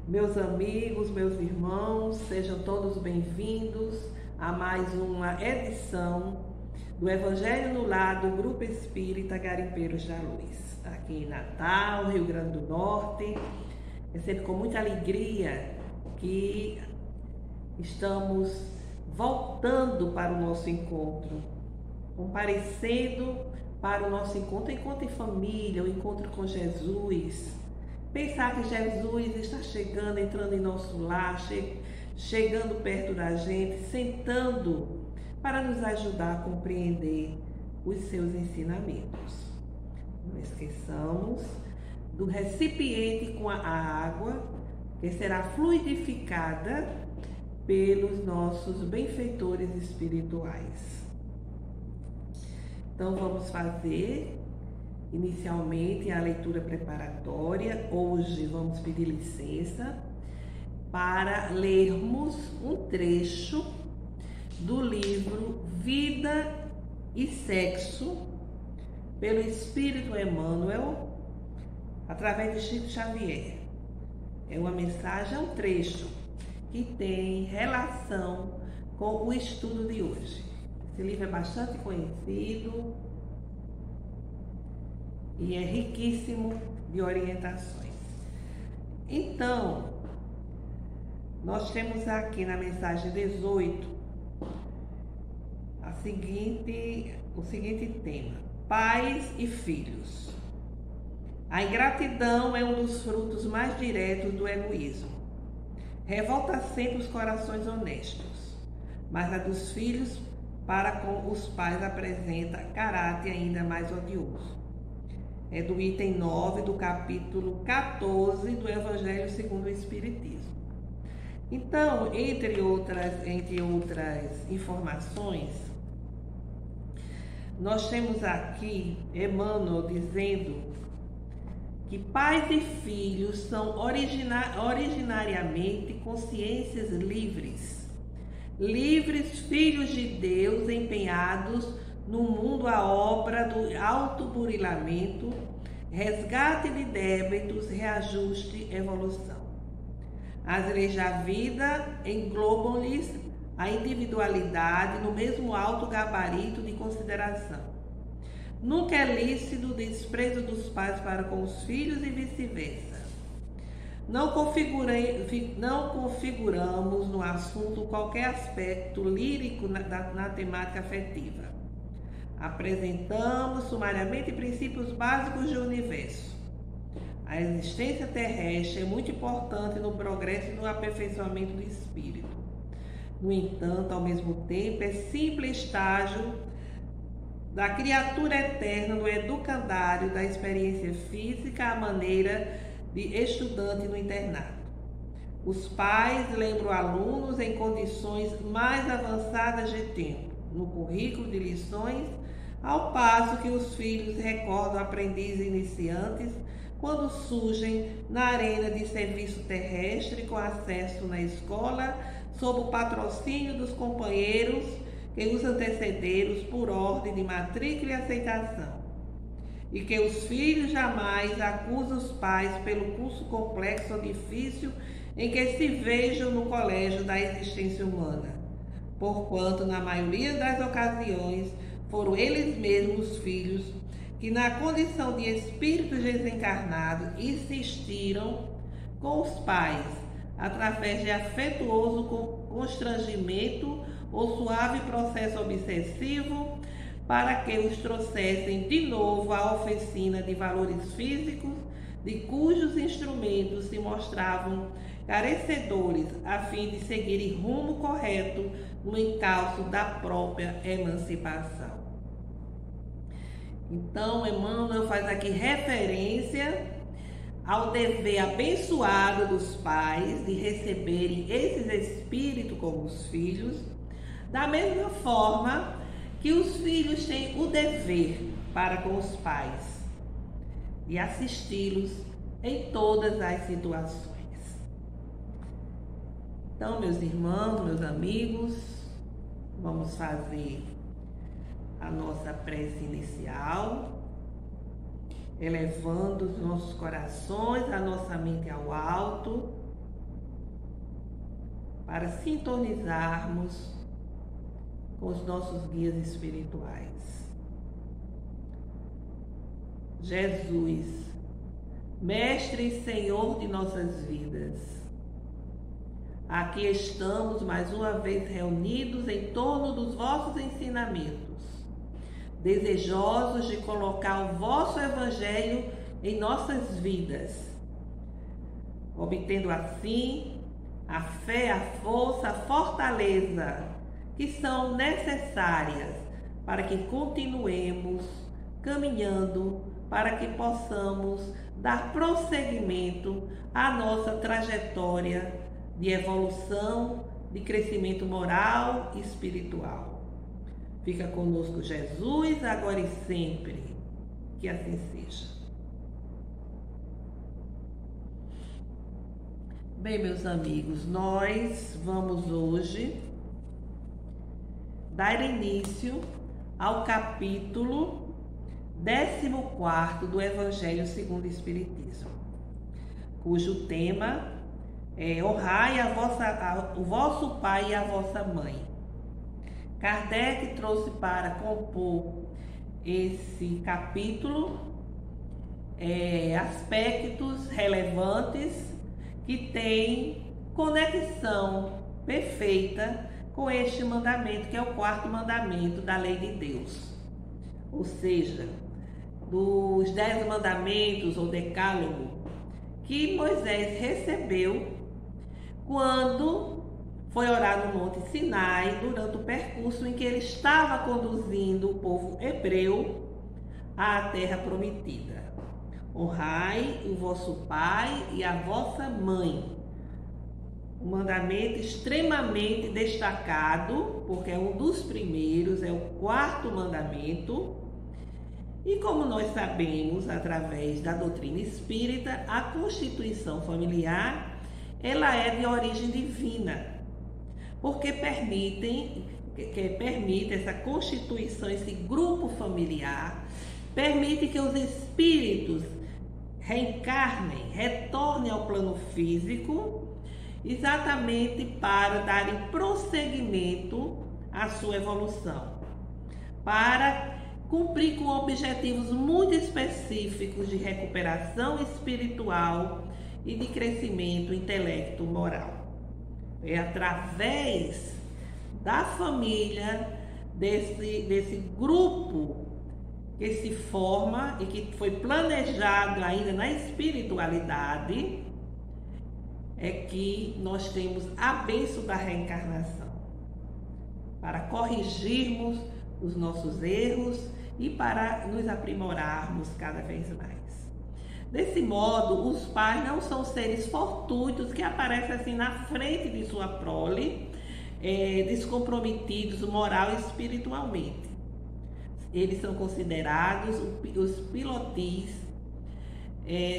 Meus amigos, meus irmãos, sejam todos bem-vindos a mais uma edição do Evangelho no Lar do Grupo Espírita Garimpeiros da Luz, aqui em Natal, Rio Grande do Norte. É sempre com muita alegria que estamos voltando para o nosso encontro, comparecendo para o nosso encontro em família, o encontro com Jesus. Pensar que Jesus está chegando, entrando em nosso lar, chegando perto da gente, sentando para nos ajudar a compreender os seus ensinamentos. Não esqueçamos do recipiente com a água que será fluidificada pelos nossos benfeitores espirituais. Então vamos fazer inicialmente a leitura preparatória. Hoje vamos pedir licença para lermos um trecho do livro Vida e Sexo, pelo Espírito Emmanuel, através de Chico Xavier. É uma mensagem, é um trecho que tem relação com o estudo de hoje. Esse livro é bastante conhecido e é riquíssimo de orientações. Então, nós temos aqui na mensagem 18 o seguinte tema: pais e filhos. A ingratidão é um dos frutos mais diretos do egoísmo. Revolta sempre os corações honestos, mas a dos filhos para com os pais apresenta caráter ainda mais odioso. É do item 9 do capítulo 14 do Evangelho segundo o Espiritismo. Então, entre outras informações, nós temos aqui Emmanuel dizendo que pais e filhos são originariamente consciências livres, filhos de Deus empenhados no mundo a obra do autoburilamento, resgate de débitos, reajuste, evolução. As leis da vida englobam-lhes a individualidade no mesmo alto gabarito de consideração. Nunca é lícito o desprezo dos pais para com os filhos e vice-versa. Não configuramos no assunto qualquer aspecto lírico na temática afetiva. Apresentamos sumariamente princípios básicos do universo. A existência terrestre é muito importante no progresso e no aperfeiçoamento do espírito. No entanto, ao mesmo tempo, é simples estágio da criatura eterna no educandário da experiência física à maneira de estudante no internato. Os pais lembram alunos em condições mais avançadas de tempo, no currículo de lições, ao passo que os filhos recordam aprendizes iniciantes quando surgem na arena de serviço terrestre com acesso na escola sob o patrocínio dos companheiros que os antecederam por ordem de matrícula e aceitação, e que os filhos jamais acusam os pais pelo curso complexo ou difícil em que se vejam no colégio da existência humana, porquanto na maioria das ocasiões foram eles mesmos os filhos que, na condição de espíritos desencarnados, insistiram com os pais, através de afetuoso constrangimento ou suave processo obsessivo, para que os trouxessem de novo à oficina de valores físicos, de cujos instrumentos se mostravam carecedores, a fim de seguirem rumo correto no encalço da própria emancipação. Então, Emmanuel faz aqui referência ao dever abençoado dos pais de receberem esses espíritos como os filhos, da mesma forma que os filhos têm o dever para com os pais de assisti-los em todas as situações. Então, meus irmãos, meus amigos, vamos fazer a nossa prece inicial, elevando os nossos corações, a nossa mente ao alto, para sintonizarmos com os nossos guias espirituais. Jesus, Mestre e Senhor de nossas vidas, aqui estamos mais uma vez reunidos em torno dos vossos ensinamentos, desejosos de colocar o vosso Evangelho em nossas vidas, obtendo assim a fé, a força, a fortaleza que são necessárias para que continuemos caminhando, para que possamos dar prosseguimento à nossa trajetória de evolução, de crescimento moral e espiritual. Fica conosco Jesus, agora e sempre. Que assim seja. Bem, meus amigos, nós vamos hoje dar início ao capítulo 14 do Evangelho segundo o Espiritismo, cujo tema é honrai o vosso pai e a vossa mãe. Kardec trouxe para compor esse capítulo aspectos relevantes que têm conexão perfeita com este mandamento, que é o 4º mandamento da lei de Deus. Ou seja, dos 10 mandamentos ou decálogo que Moisés recebeu quando foi orar no Monte Sinai, durante o percurso em que ele estava conduzindo o povo hebreu à terra prometida. Honrai o vosso pai e a vossa mãe. Um mandamento extremamente destacado, porque é um dos primeiros, é o 4º mandamento. E como nós sabemos, através da doutrina espírita, a constituição familiar, ela é de origem divina, porque permite essa constituição, esse grupo familiar, permite que os espíritos reencarnem, retornem ao plano físico, exatamente para darem prosseguimento à sua evolução, para cumprir com objetivos muito específicos de recuperação espiritual e de crescimento intelecto-moral. É através da família, desse grupo que se forma e que foi planejado ainda na espiritualidade, é que nós temos a bênção da reencarnação, para corrigirmos os nossos erros e para nos aprimorarmos cada vez mais. Desse modo, os pais não são seres fortuitos que aparecem assim na frente de sua prole, descomprometidos moral e espiritualmente. Eles são considerados os pilotis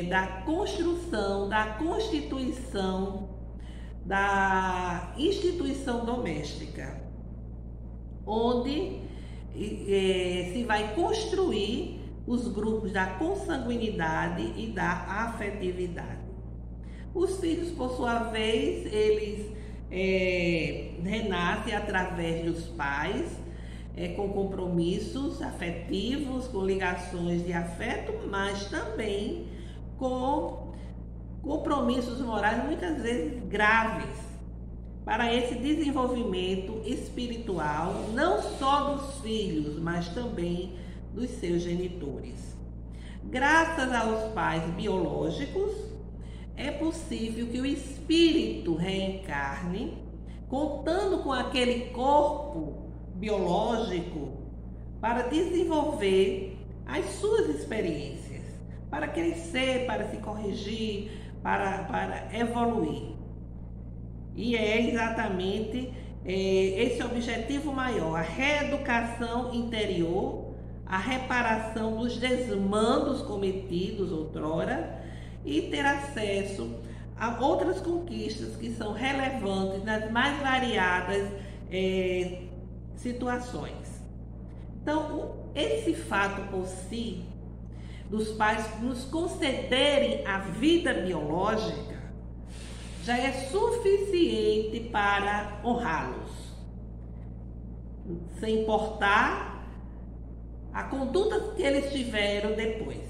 da construção, da constituição da instituição doméstica, onde se vai construir os grupos da consanguinidade e da afetividade. Os filhos, por sua vez, eles renascem através dos pais, com compromissos afetivos, com ligações de afeto, mas também com compromissos morais muitas vezes graves para esse desenvolvimento espiritual, não só dos filhos, mas também dos seus genitores. Graças aos pais biológicos, é possível que o espírito reencarne, contando com aquele corpo biológico, para desenvolver as suas experiências, para crescer, para se corrigir, para evoluir. E é exatamente esse objetivo maior, a reeducação interior, a reparação dos desmandos cometidos outrora e ter acesso a outras conquistas que são relevantes nas mais variadas situações. Então, esse fato por si, dos pais nos concederem a vida biológica, já é suficiente para honrá-los, sem importar a conduta que eles tiveram depois.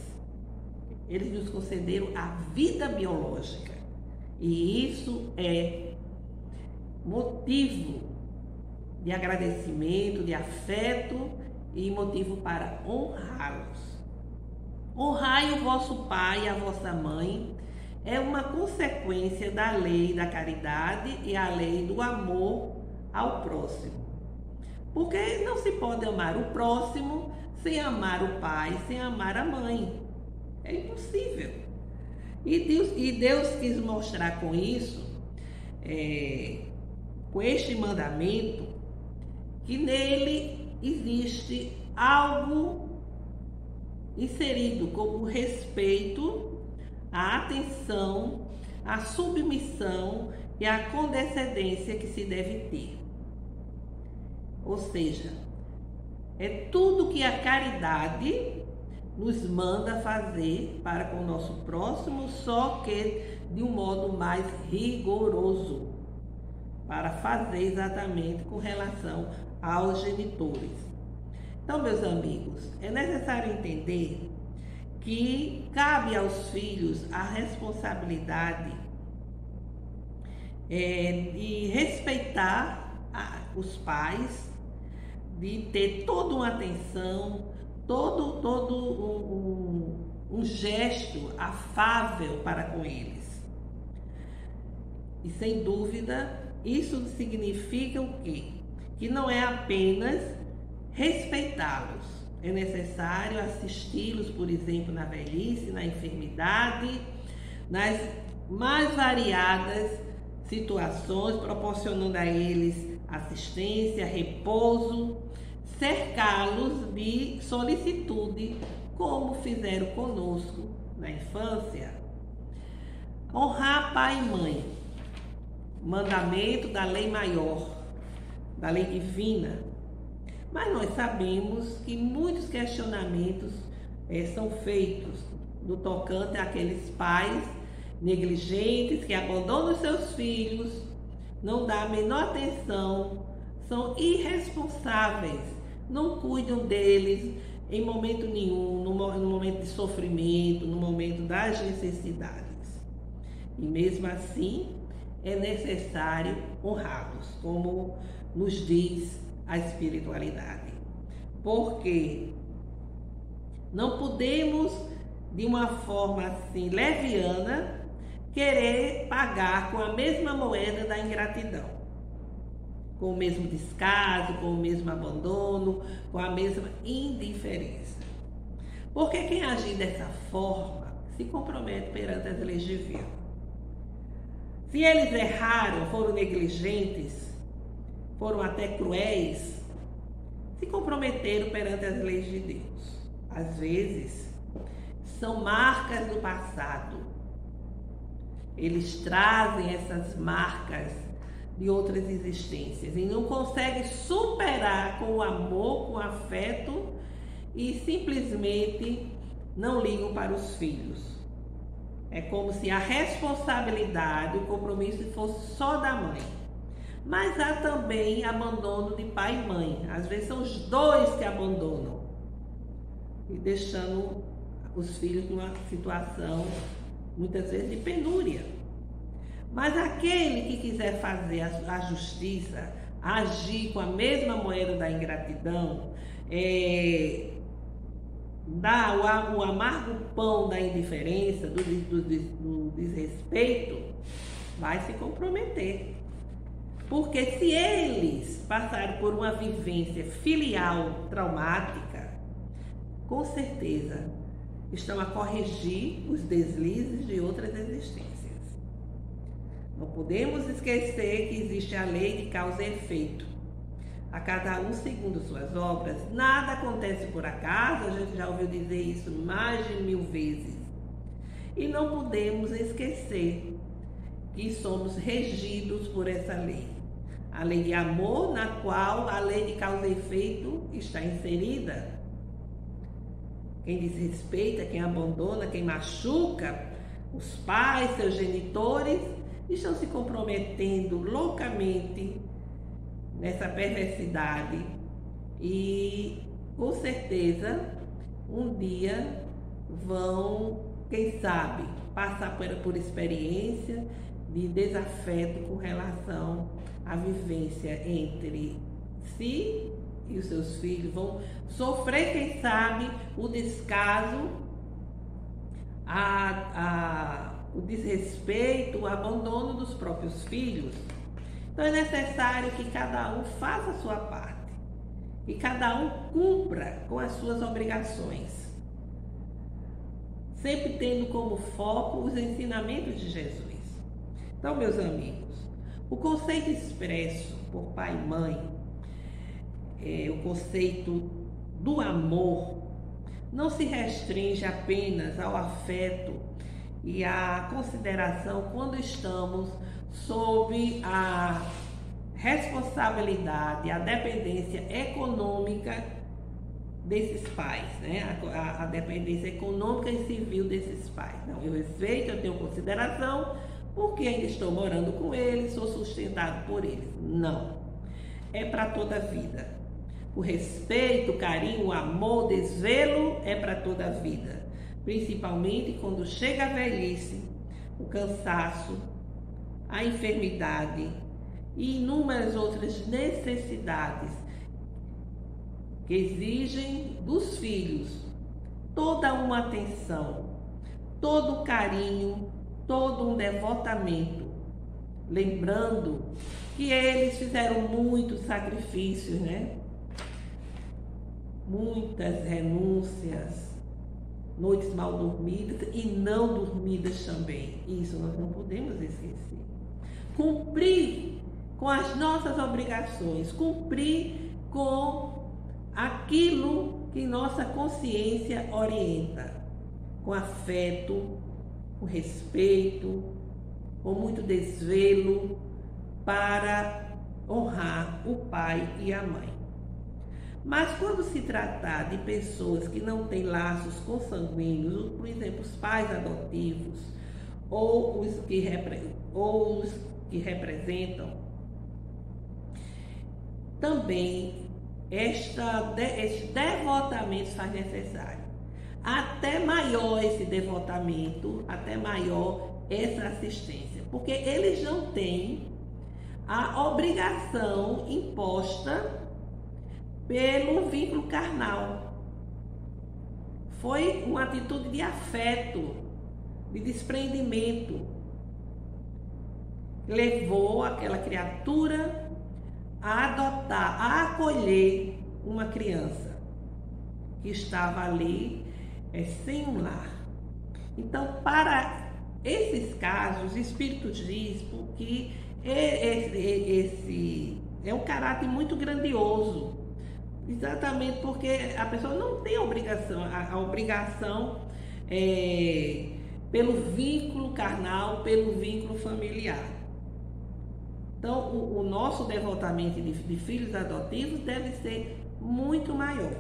Eles nos concederam a vida biológica, e isso é motivo de agradecimento, de afeto e motivo para honrá-los. Honrai o vosso pai e a vossa mãe é uma consequência da lei da caridade e a lei do amor ao próximo. Porque não se pode amar o próximo sem amar o pai, sem amar a mãe. É impossível. E Deus quis mostrar com isso, com este mandamento, que nele existe algo inserido como respeito, a atenção, a submissão e a condescendência que se deve ter. Ou seja, é tudo que a caridade nos manda fazer para com o nosso próximo, só que de um modo mais rigoroso, para fazer exatamente com relação aos genitores. Então, meus amigos, é necessário entender que cabe aos filhos a responsabilidade de respeitar os pais, de ter toda uma atenção, todo um gesto afável para com eles. E sem dúvida, isso significa o quê? Que não é apenas respeitá-los, é necessário assisti-los, por exemplo, na velhice, na enfermidade, nas mais variadas situações, proporcionando a eles assistência, repouso, cercá-los de solicitude, como fizeram conosco na infância. Honrar pai e mãe, mandamento da lei maior, da lei divina. Mas nós sabemos que muitos questionamentos são feitos no tocante àqueles pais negligentes que abandonam seus filhos, não dão a menor atenção, são irresponsáveis, não cuidam deles em momento nenhum, no momento de sofrimento, no momento das necessidades. E mesmo assim, é necessário honrá-los, como nos diz a espiritualidade. Porque não podemos, de uma forma assim leviana, querer pagar com a mesma moeda da ingratidão, com o mesmo descaso, com o mesmo abandono, com a mesma indiferença. Porque quem agir dessa forma se compromete perante as leis divinas. Se eles erraram, foram negligentes, foram até cruéis, se comprometeram perante as leis de Deus. Às vezes, são marcas do passado. Eles trazem essas marcas de outras existências e não conseguem superar com o amor, com o afeto, e simplesmente não ligam para os filhos. É como se a responsabilidade, o compromisso fosse só da mãe. Mas há também abandono de pai e mãe. Às vezes são os dois que abandonam e deixando os filhos numa situação, muitas vezes, de penúria. Mas aquele que quiser fazer a justiça, agir com a mesma moeda da ingratidão, dar o amargo pão da indiferença, do desrespeito, vai se comprometer. Porque se eles passaram por uma vivência filial traumática, com certeza estão a corrigir os deslizes de outras existências. Não podemos esquecer que existe a lei de causa e efeito. A cada um segundo suas obras, nada acontece por acaso, a gente já ouviu dizer isso mais de 1000 vezes. E não podemos esquecer que somos regidos por essa lei. A lei de amor, na qual a lei de causa e efeito está inserida. Quem desrespeita, quem abandona, quem machuca os pais, seus genitores, estão se comprometendo loucamente nessa perversidade e, com certeza, um dia vão, quem sabe, passar por experiência de desafeto com relação à vivência entre si e os seus filhos, vão sofrer, quem sabe, o descaso, o desrespeito, o abandono dos próprios filhos. Então é necessário que cada um faça a sua parte, que cada um cumpra com as suas obrigações, sempre tendo como foco os ensinamentos de Jesus. Então, meus amigos, o conceito expresso por pai e mãe, o conceito do amor, não se restringe apenas ao afeto e à consideração quando estamos sob a responsabilidade, a dependência econômica desses pais, né? A dependência econômica e civil desses pais. Não, eu respeito, eu tenho consideração, porque ainda estou morando com eles, sou sustentado por eles. Não, é para toda a vida. O respeito, o carinho, o amor, o desvelo é para toda a vida, principalmente quando chega a velhice, o cansaço, a enfermidade e inúmeras outras necessidades que exigem dos filhos toda uma atenção, todo carinho, todo um devotamento, lembrando que eles fizeram muitos sacrifícios, né? Muitas renúncias, noites mal dormidas e não dormidas também. Isso nós não podemos esquecer. Cumprir com as nossas obrigações, cumprir com aquilo que nossa consciência orienta, com afeto, com respeito, com muito desvelo, para honrar o pai e a mãe. Mas quando se tratar de pessoas que não têm laços consanguíneos, por exemplo, os pais adotivos ou os que representam, também este devotamento faz necessário. Até maior esse devotamento, até maior essa assistência, porque eles não têm a obrigação imposta pelo vínculo carnal. Foi uma atitude de afeto, de desprendimento, levou aquela criatura a adotar, a acolher uma criança que estava ali sem um lar. Então, para esses casos, o Espírito diz que esse é um caráter muito grandioso, exatamente porque a pessoa não tem a obrigação pelo vínculo carnal, pelo vínculo familiar. Então, o nosso devotamento de filhos adotivos deve ser muito maior.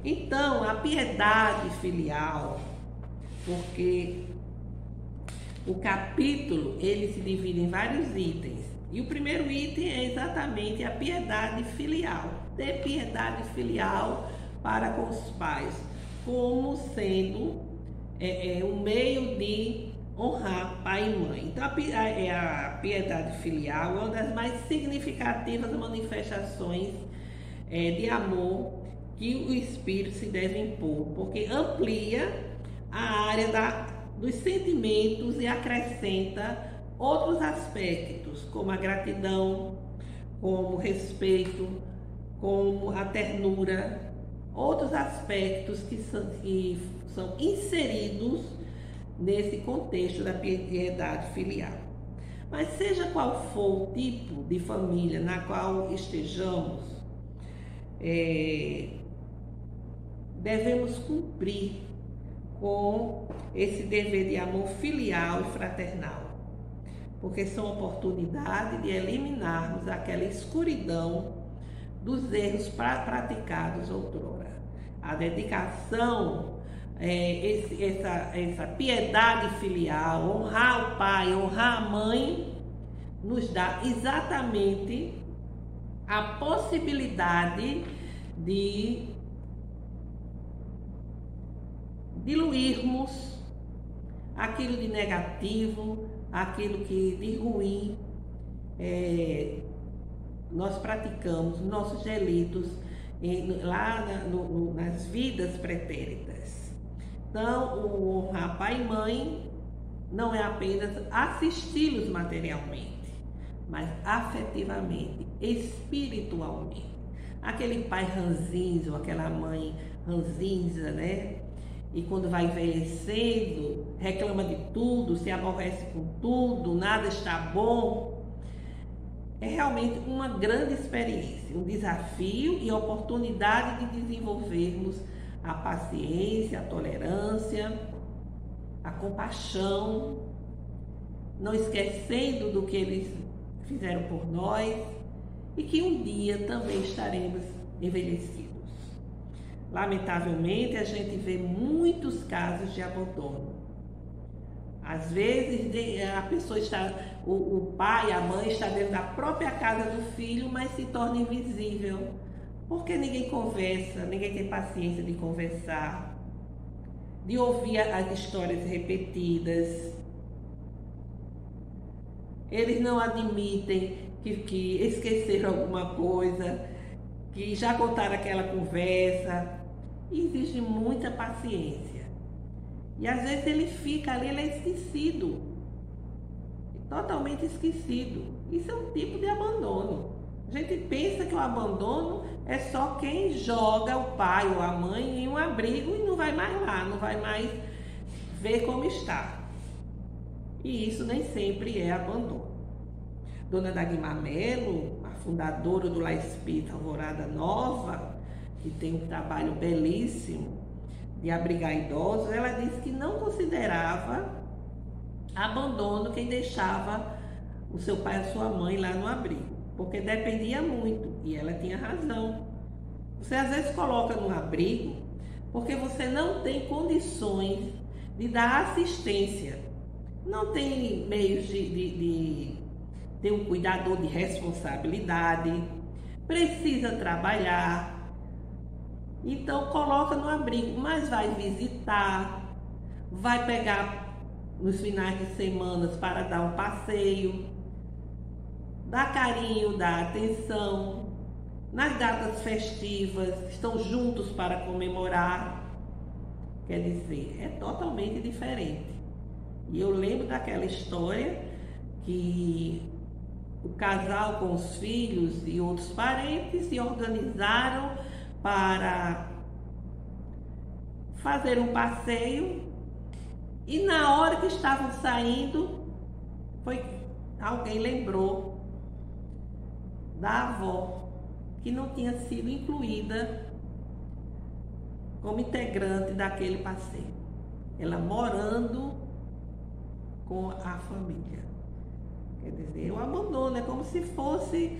Então, a piedade filial, porque o capítulo ele se divide em vários itens. E o primeiro item é exatamente a piedade filial. Ter piedade filial para com os pais, como sendo um meio de honrar pai e mãe. Então, a piedade filial é uma das mais significativas manifestações de amor que o Espírito se deve impor, porque amplia a área dos sentimentos e acrescenta outros aspectos, como a gratidão, como o respeito, como a ternura, outros aspectos que são inseridos nesse contexto da piedade filial. Mas seja qual for o tipo de família na qual estejamos, devemos cumprir com esse dever de amor filial e fraternal, porque são oportunidade de eliminarmos aquela escuridão dos erros praticados outrora. A dedicação, essa piedade filial, honrar o pai, honrar a mãe, nos dá exatamente a possibilidade de diluirmos aquilo de negativo, aquilo que de ruim nós praticamos, nossos delitos lá nas vidas pretéritas. Então, o honrar pai e mãe não é apenas assisti-los materialmente, mas afetivamente, espiritualmente. Aquele pai ranzinza, ou aquela mãe ranzinza, né? E quando vai envelhecendo, reclama de tudo, se aborrece com tudo, nada está bom. É realmente uma grande experiência, um desafio e oportunidade de desenvolvermos a paciência, a tolerância, a compaixão, não esquecendo do que eles fizeram por nós e que um dia também estaremos envelhecidos. Lamentavelmente, a gente vê muitos casos de abandono. Às vezes a pessoa está, o pai, a mãe está dentro da própria casa do filho, mas se torna invisível, porque ninguém conversa, ninguém tem paciência de conversar, de ouvir as histórias repetidas. Eles não admitem que esqueceram alguma coisa, que já contaram aquela conversa. E exige muita paciência. E às vezes ele fica ali, ele é esquecido, totalmente esquecido. Isso é um tipo de abandono. A gente pensa que o abandono é só quem joga o pai ou a mãe em um abrigo e não vai mais lá, não vai mais ver como está. E isso nem sempre é abandono. Dona Dagmar Melo, a fundadora do Lar Espírita Alvorada Nova, que tem um trabalho belíssimo de abrigar idosos, ela disse que não considerava abandono quem deixava o seu pai e a sua mãe lá no abrigo, porque dependia muito, e ela tinha razão. Você às vezes coloca no abrigo porque você não tem condições de dar assistência, não tem meios de ter um cuidador de responsabilidade, precisa trabalhar. Então coloca no abrigo, mas vai visitar, vai pegar nos finais de semana para dar um passeio, dar carinho, dar atenção, nas datas festivas, estão juntos para comemorar. Quer dizer, é totalmente diferente. E eu lembro daquela história que o casal com os filhos e outros parentes se organizaram para fazer um passeio e na hora que estavam saindo, alguém lembrou da avó que não tinha sido incluída como integrante daquele passeio, ela morando com a família. Quer dizer, o abandono é como se fosse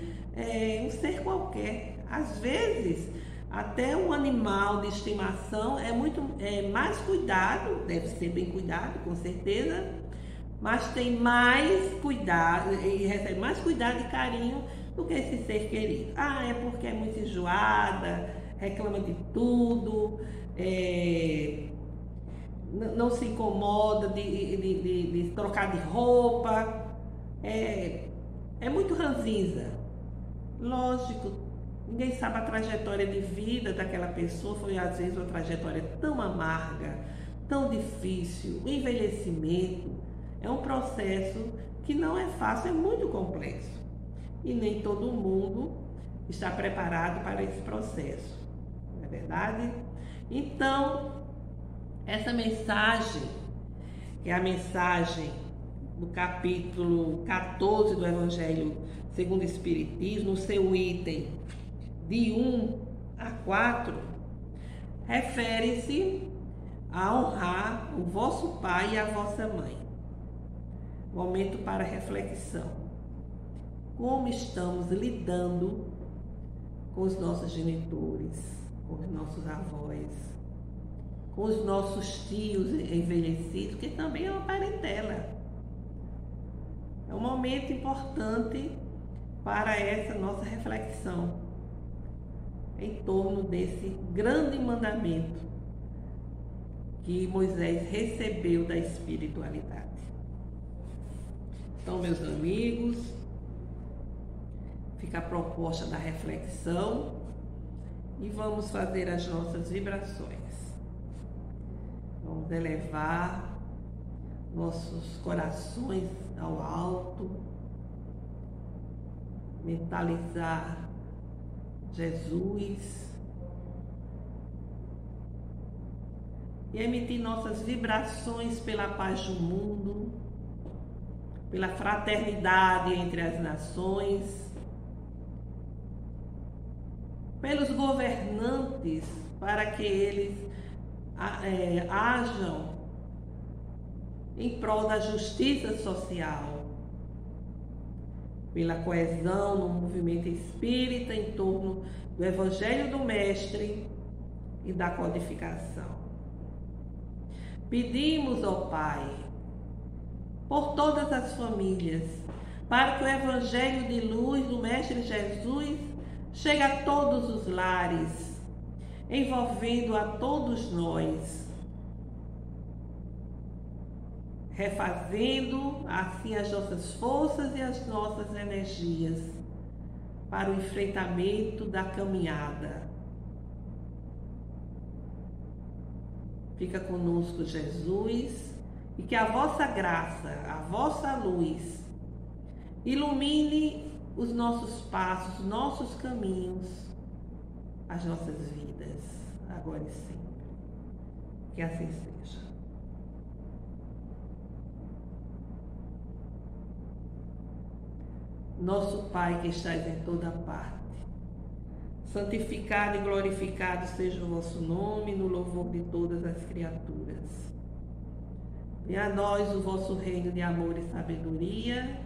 um ser qualquer. Às vezes, até um animal de estimação é muito mais cuidado, deve ser bem cuidado, com certeza, mas tem mais cuidado e recebe mais cuidado e carinho do que esse ser querido. É porque é muito enjoada, reclama de tudo, não se incomoda de trocar de roupa, é muito ranzinza. Lógico, ninguém sabe a trajetória de vida daquela pessoa, foi às vezes uma trajetória tão amarga, tão difícil. O envelhecimento é um processo que não é fácil, é muito complexo. E nem todo mundo está preparado para esse processo, não é verdade? Então, essa mensagem, que é a mensagem do capítulo 14 do Evangelho segundo o Espiritismo, no seu item de 1 a 4, refere-se a honrar o vosso pai e a vossa mãe. Momento para reflexão. Como estamos lidando com os nossos genitores, com os nossos avós, com os nossos tios envelhecidos, que também é uma parentela. É um momento importante para essa nossa reflexão em torno desse grande mandamento que Moisés recebeu da espiritualidade. Então, meus amigos, fica a proposta da reflexão e vamos fazer as nossas vibrações. Vamos elevar nossos corações ao alto, mentalizar Jesus e emitir nossas vibrações pela paz do mundo, pela fraternidade entre as nações, pelos governantes, para que eles ajam em prol da justiça social, pela coesão no movimento espírita em torno do Evangelho do Mestre e da codificação. Pedimos ao Pai por todas as famílias, para que o Evangelho de luz do Mestre Jesus chegue a todos os lares, envolvendo a todos nós, refazendo assim as nossas forças e as nossas energias para o enfrentamento da caminhada. Fica conosco, Jesus, e que a vossa graça, a vossa luz, ilumine os nossos passos, nossos caminhos, as nossas vidas, agora e sempre. Que assim seja. Nosso Pai que estás em toda parte, santificado e glorificado seja o vosso nome no louvor de todas as criaturas. Venha a nós o vosso reino de amor e sabedoria,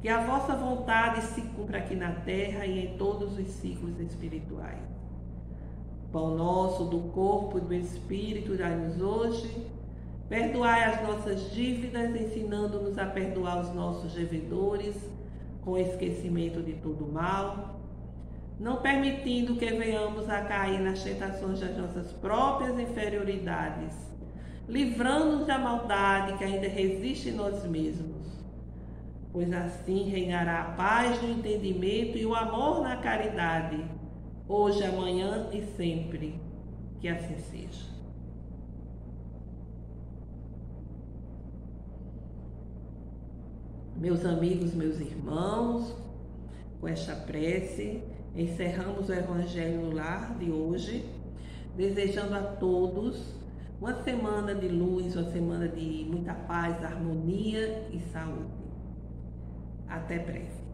que a vossa vontade se cumpra aqui na terra e em todos os ciclos espirituais. Pão nosso do corpo e do Espírito dai-nos hoje, perdoai as nossas dívidas, ensinando-nos a perdoar os nossos devedores, com esquecimento de todo mal, não permitindo que venhamos a cair nas tentações das nossas próprias inferioridades, livrando-nos da maldade que ainda resiste em nós mesmos, pois assim reinará a paz no entendimento e o amor na caridade, hoje, amanhã e sempre. Que assim seja. Meus amigos, meus irmãos, com esta prece, encerramos o Evangelho no Lar de hoje, desejando a todos uma semana de luz, uma semana de muita paz, harmonia e saúde. Até breve.